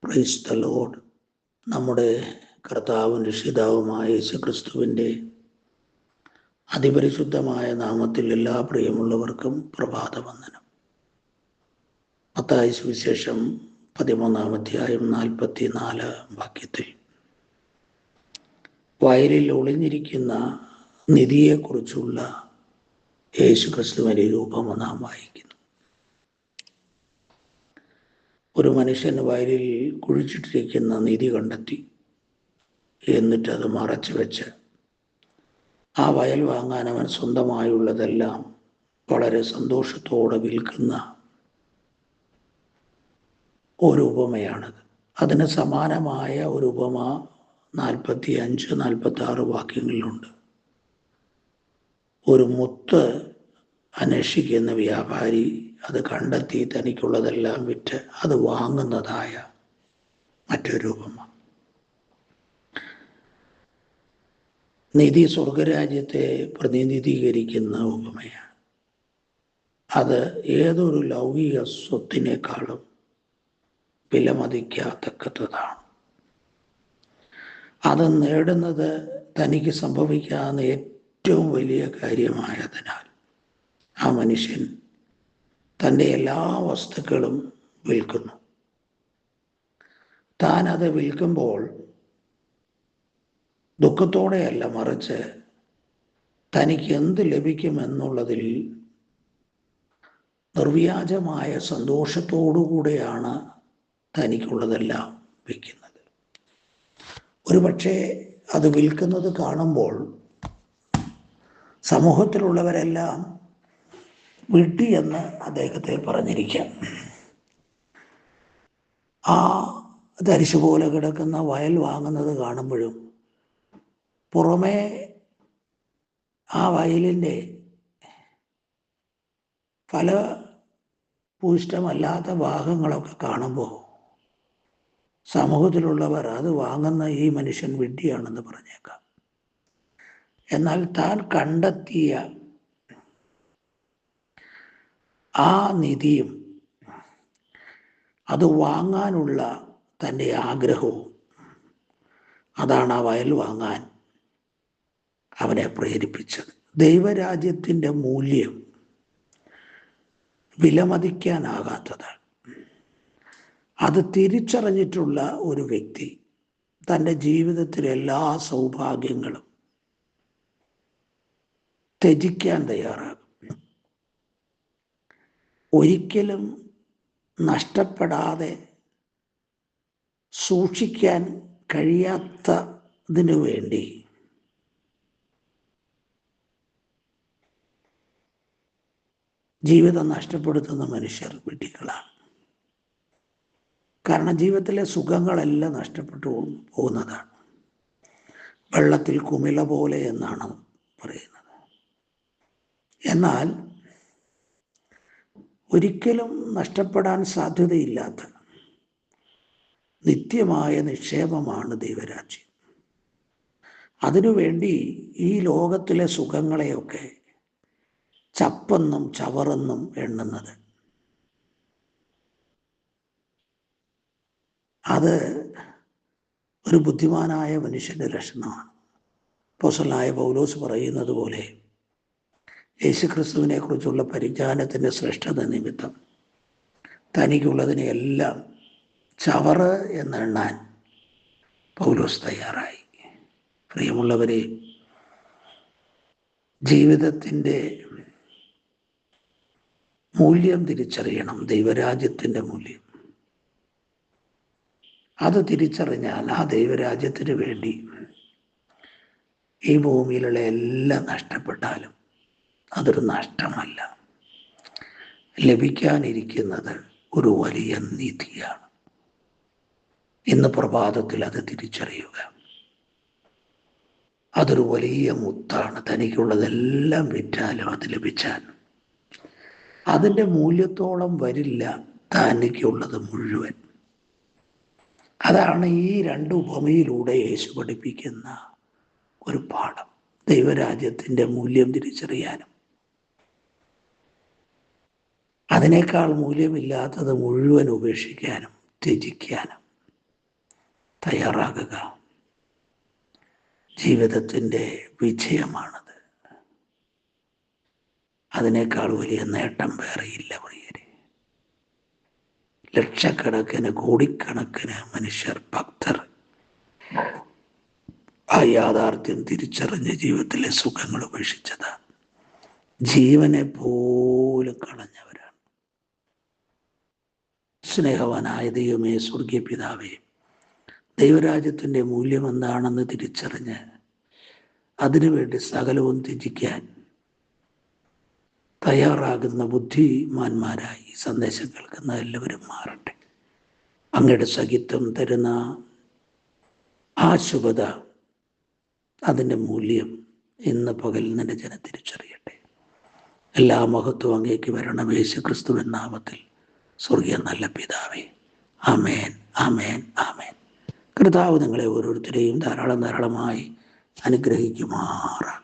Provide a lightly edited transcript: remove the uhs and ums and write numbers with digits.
Praise the Lord. നമ്മുടെ കർത്താവും രക്ഷിതാവുമായ യേശുക്രിസ്തുവിൻ്റെ അതിപരിശുദ്ധമായ നാമത്തിൽ എല്ലാ പ്രിയമുള്ളവർക്കും പ്രഭാതവന്ദനം. മത്തായി സുവിശേഷം 13-ാം അധ്യായം 44 വാക്യത്തിൽ വയലിൽ ഒളിഞ്ഞിരിക്കുന്ന നിധിയെക്കുറിച്ചുള്ള യേശുക്രിസ്തുവിൻ്റെ രൂപം നാം വായിക്കുന്നു. ഒരു മനുഷ്യൻ വയലിൽ കുഴിച്ചിട്ടിരിക്കുന്ന നിധി കണ്ടെത്തി. എന്നിട്ടത് മറച്ചു വെച്ച് ആ വയൽ വാങ്ങാൻ അവൻ സ്വന്തമായുള്ളതെല്ലാം വളരെ സന്തോഷത്തോടെ വിൽക്കുന്ന ഒരു ഉപമയാണത്. അതിന് സമാനമായ ഒരു ഉപമ 45-46 വാക്യങ്ങളിലുണ്ട്. ഒരു മുത്ത് അന്വേഷിക്കുന്ന വ്യാപാരി അത് കണ്ടെത്തി തനിക്കുള്ളതെല്ലാം വിറ്റ് അത് വാങ്ങുന്നതായ മറ്റൊരു ഉപമ. നിധി സ്വർഗരാജ്യത്തെ പ്രതിനിധീകരിക്കുന്ന ഉപമയാണ്. അത് ഏതൊരു ലൗകിക സ്വത്തിനേക്കാളും വിലമതിക്കത്തക്കതാണ്. അത് നേടുന്നത് തനിക്ക് സംഭവിക്കാവുന്ന ഏറ്റവും വലിയ കാര്യമായതിനാൽ ആ മനുഷ്യൻ തൻ്റെ എല്ലാ വസ്തുക്കളും വിൽക്കുന്നു. താൻ അത് വിൽക്കുമ്പോൾ ദുഃഖത്തോടെയല്ല, മറിച്ച് തനിക്ക് എന്ത് ലഭിക്കുമെന്നുള്ളതിൽ നിർവ്യാജമായ സന്തോഷത്തോടുകൂടെയാണ് തനിക്കുള്ളതെല്ലാം വിൽക്കുന്നത്. ഒരുപക്ഷെ അത് വിൽക്കുന്നത് കാണുമ്പോൾ സമൂഹത്തിലുള്ളവരെല്ലാം വിഡ്ഢി എന്ന് അദ്ദേഹത്തെ പറഞ്ഞിരിക്കാം. ആ തരിശു പോലെ കിടക്കുന്ന വയൽ വാങ്ങുന്നത് കാണുമ്പോഴും പുറമേ ആ വയലിൻ്റെ ഫലപുഷ്ടമല്ലാത്ത ഭാഗങ്ങളൊക്കെ കാണുമ്പോൾ സമൂഹത്തിലുള്ളവർ അത് വാങ്ങുന്ന ഈ മനുഷ്യൻ വിഡ്ഢിയാണെന്ന് പറഞ്ഞേക്കാം. എന്നാൽ താൻ കണ്ടെത്തിയ ആ നിധിയും അത് വാങ്ങാനുള്ള തൻ്റെ ആഗ്രഹവും അതാണ് ആ വയൽ വാങ്ങാൻ അവനെ പ്രേരിപ്പിച്ചത്. ദൈവരാജ്യത്തിൻ്റെ മൂല്യം വിലമതിക്കാനാകാത്തതാണ്. അത് തിരിച്ചറിഞ്ഞിട്ടുള്ള ഒരു വ്യക്തി തൻ്റെ ജീവിതത്തിലെ എല്ലാ സൗഭാഗ്യങ്ങളും ത്യജിക്കാൻ തയ്യാറാകും. ഒരിക്കലും നഷ്ടപ്പെടാതെ സൂക്ഷിക്കാൻ കഴിയാത്തതിനു വേണ്ടി ജീവിതം നഷ്ടപ്പെടുത്തുന്ന മനുഷ്യർ വിഡ്ഢികളാണ്. കാരണം ജീവിതത്തിലെ സുഖങ്ങളെല്ലാം നഷ്ടപ്പെട്ടു പോകുന്നതാണ്. വെള്ളത്തിൽ കുമിള പോലെ എന്നാണ് പറയുന്നത്. എന്നാൽ ഒരിക്കലും നഷ്ടപ്പെടാൻ സാധ്യതയില്ലാത്ത നിത്യമായ നിക്ഷേപമാണ് ദൈവരാജ്യം. അതിനുവേണ്ടി ഈ ലോകത്തിലെ സുഖങ്ങളെയൊക്കെ ചപ്പെന്നും ചവറെന്നും എണ്ണുന്നത്, അത് ഒരു ബുദ്ധിമാനായ മനുഷ്യൻ്റെ ലക്ഷണമാണ്. അപ്പോസ്തലനായ പൗലോസ് പറയുന്നത് പോലെ യേശുക്രിസ്തുവിനെ കുറിച്ചുള്ള പരിജ്ഞാനത്തിൻ്റെ ശ്രേഷ്ഠത നിമിത്തം തനിക്കുള്ളതിനെ എല്ലാം ചവറ് എന്നെണ്ണാൻ പൗലോസ് തയ്യാറായി. പ്രിയമുള്ളവരെ, ജീവിതത്തിൻ്റെ മൂല്യം തിരിച്ചറിയണം. ദൈവരാജ്യത്തിൻ്റെ മൂല്യം അത് തിരിച്ചറിഞ്ഞാൽ ആ ദൈവരാജ്യത്തിന് വേണ്ടി ഈ ഭൂമിയിലുള്ള എല്ലാം നഷ്ടപ്പെട്ടാലും അതൊരു നഷ്ടമല്ല. ലഭിക്കാനിരിക്കുന്നത് ഒരു വലിയ നിധിയാണ്. ഇന്ന് പ്രഭാതത്തിൽ അത് തിരിച്ചറിയുക. അതൊരു വലിയ മുത്താണ്. തനിക്കുള്ളതെല്ലാം വിറ്റാലും അത് ലഭിച്ചാൽ അതിൻ്റെ മൂല്യത്തോളം വരില്ല തനിക്കുള്ളത് മുഴുവൻ. അതാണ് ഈ രണ്ട് ഉപമയിലൂടെ യേശു പഠിപ്പിക്കുന്ന ഒരു പാഠം. ദൈവരാജ്യത്തിൻ്റെ മൂല്യം തിരിച്ചറിയാനും അതിനേക്കാൾ മൂല്യമില്ലാത്തത് മുഴുവൻ ഉപേക്ഷിക്കാനും ത്യജിക്കാനും തയ്യാറാകുക. ജീവിതത്തിൻ്റെ വിജയമാണത്. അതിനേക്കാൾ വലിയ നേട്ടം വേറെയില്ല പ്രിയരെ. ലക്ഷക്കണക്കിന് കോടിക്കണക്കിന് മനുഷ്യർ, ഭക്തർ ആ യാഥാർത്ഥ്യം തിരിച്ചറിഞ്ഞ് ജീവിതത്തിലെ സുഖങ്ങൾ ഉപേക്ഷിച്ചത്, ജീവനെ പോലും കളഞ്ഞവരാണ്. സ്നേഹവാനായ ദൈവമേ, സ്വർഗീയ പിതാവേ, ദൈവരാജ്യത്തിൻ്റെ മൂല്യം എന്താണെന്ന് തിരിച്ചറിഞ്ഞ് അതിനുവേണ്ടി സകലവും ത്യജിക്കാൻ തയ്യാറാകുന്ന ബുദ്ധിമാന്മാരായി ഈ സന്ദേശം കേൾക്കുന്ന എല്ലാവരും മാറട്ടെ. അങ്ങയുടെ സഹിത്വം തരുന്ന ആ ശുഭത, അതിൻ്റെ മൂല്യം ഇന്ന് പകൽ നിന്റെ ജനം തിരിച്ചറിയട്ടെ. എല്ലാ മഹത്വവും അങ്ങേക്ക് വരണം, യേശുക്രിസ്തുവിൻ നാമത്തിൽ, സ്വർഗീയ നല്ല പിതാവേ. ആമേൻ, ആമേൻ, ആമേൻ. കർത്താവ് നിങ്ങളെ ഓരോരുത്തരെയും ധാരാളമായി അനുഗ്രഹിക്കുമാറാകട്ടെ.